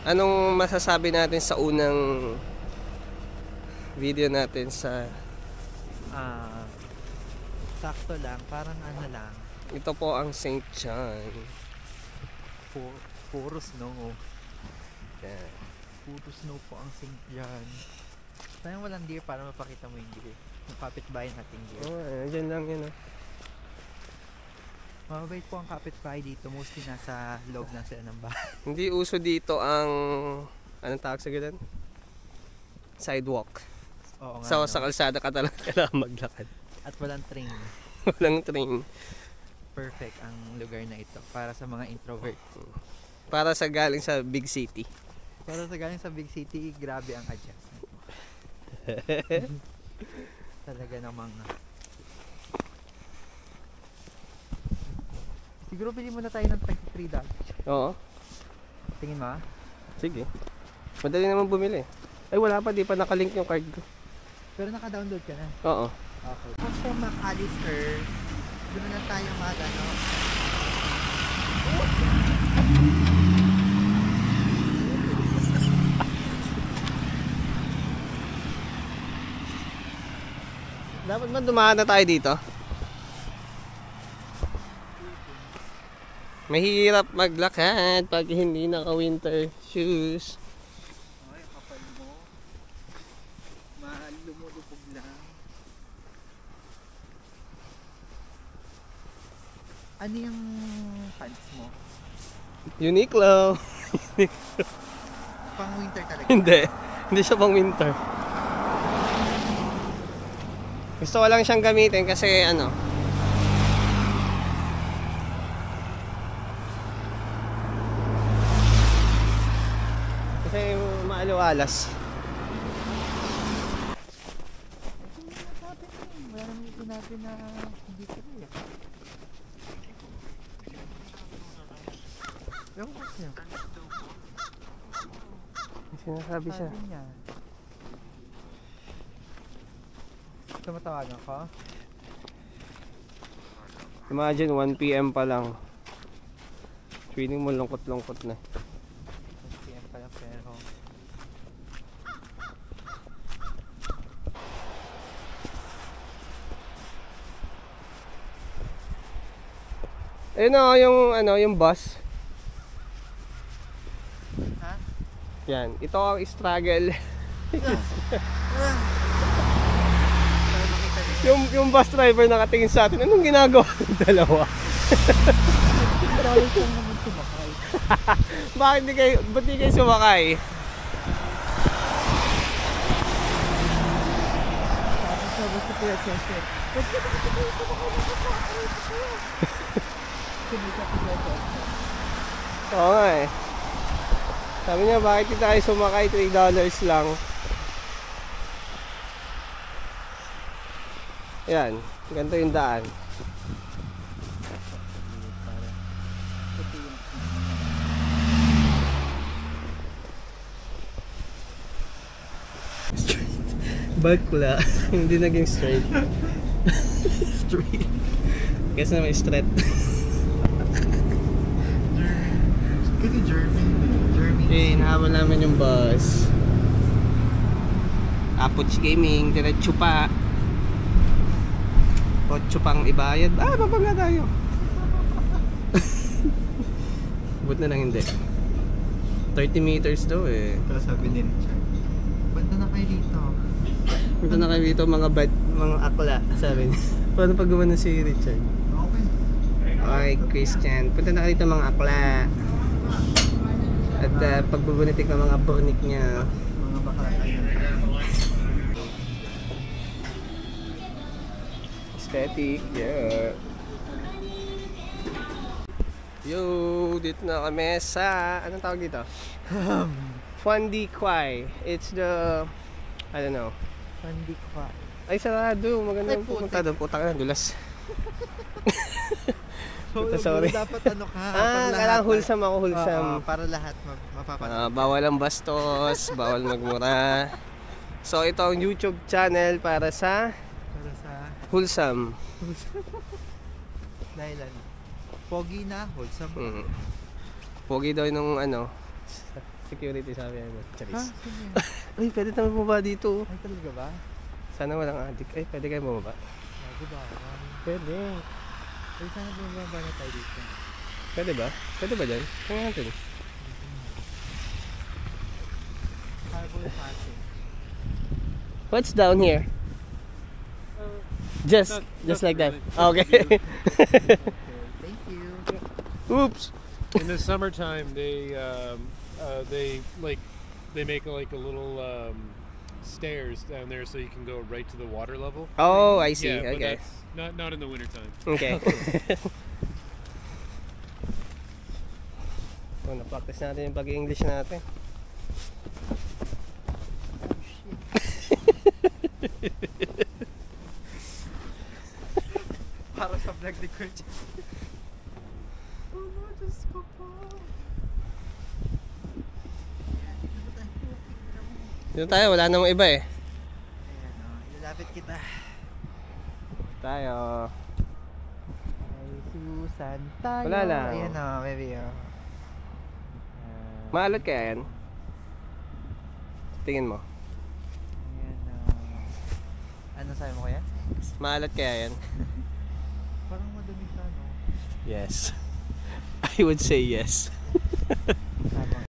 Anong masasabi natin sa unang video natin sa sakto lang, parang ano lang. ito po ang St. John. Puro snow. Yan. Puro snow po ang St. John. Sayang walang deer para mapakita mo yung deer. Yung kapitbahay nating deer. Dyan lang yun. Mababait po ang kapitbahay dito. Mostly nasa loob na sila ng bahay. Hindi uso dito ang anong tawag sa ganun? Sidewalk. Oo nga. So, sa kalsada ka talaga kailangan maglakad. At walang train. Walang train. Perfect ang lugar na ito para sa mga introvert. Para sa galing sa big city. Para sa galing sa big city, grabe ang adjustment. Talaga namang siguro bili muna tayo ng $3. Oo. Tingin mo? Sige. Madali naman bumili. Ay wala pa, di pa nakalink yung card ko. Pero naka-download ka na. Oo. Okay. Sa McAllister, doon na tayo mag-ano. Dapat ba dumaan na tayo dito? Mahirap maglakad pag hindi naka-winter shoes. Ay, kapal mo. Lumulubog lang. Ano yung pants mo? Uniqlo. Pang winter talaga? Hindi siya pang winter. Gusto ko lang siyang gamitin kasi ano, kasi maaliwalas. Wala naman ito natin na hindi ko rin. Ewan ko siya. Sinasabi siya. Sabi niya. Tumatawagan ko? Imagine 1 PM pa lang. Feeling mo lungkot-lungkot na. PM pala pero Ayun o, yung bus. ha? Yan, ito ang struggle. Para makita niyo. yung bus driver nakatingin sa atin, anong ginagawa ng dalawa? Dahil lang naman sumakay. Ba't di kayo sumakay? Sabi sa Kuya Chester. Ba't ka naman sumakay? Kumita ko Kuya Chester. Oo nga eh. Sabi niya, bakit di tayo sumakay? $3 lang. Yan, ganito yung daan. Bakla. Hindi naging straight. Straight. Guess na may straight. Kasi German. Okay, nahabol namin yung bus. Apoch Gaming, diretso pa. 8 pang ibayad. Baba nga tayo. Buti na lang hindi. 30 meters daw eh. Pero sabi ni Richard, ba't na kayo dito? Punta na kayo dito mga akla, sabi niya. Paano pag gumana si Richard? Okay. Okay, Christian. Punta na kayo dito mga akla. At pagbubunitik ng mga burnik niya. Mga bakla tayo. Aesthetic, yeah. Yo, dito na kami sa, anong tawag dito? Fuan Di Quai. It's the, I don't know. Pandi kwa. Ay, sarado. Maganda Ay, pumunta doon. Puta ka na, dulas. So, sorry. dapat ano ka? Kailangan wholesome ako, wholesome. Para lahat mapapanood. Bawal ang bastos, bawal magmura. So, ito ang YouTube channel para sa Para sa wholesome. dahil ano, pogi na, wholesome. Pogi daw nung ano, Security sabi ano. Ha? Charis. Sino yun? Uy, pwede tayo bumaba dito. Ay, talaga ba? Sana walang adik. Ay, pwede kayo bumaba. Bago ba? Pwede. Ay, sana bumaba na tayo dito. Pwede ba? Pwede ba dyan? Tingnan natin. Harbor Passage. What's down here? Just like that. Okay. Okay, thank you. Oops. In the summertime, they make like a little stairs down there so you can go right to the water level. Oh, I see. Yeah, but Okay. that's not in the wintertime. Okay. So, na-practice natin yung pag-English natin. Para sa vlog ni Kurt. Oh no, Diyos ko po. Dito tayo, wala namang iba eh. Ayan o, ilalapit kita. Tayo. Ay, Susan tayo. Wala lang. Ayan o, baby o. Maalot kaya yan? Tingin mo. Ayan o. Ano sabi mo kaya? Maalot kaya yan? Parang madumi ka, no? Yes. I would say yes.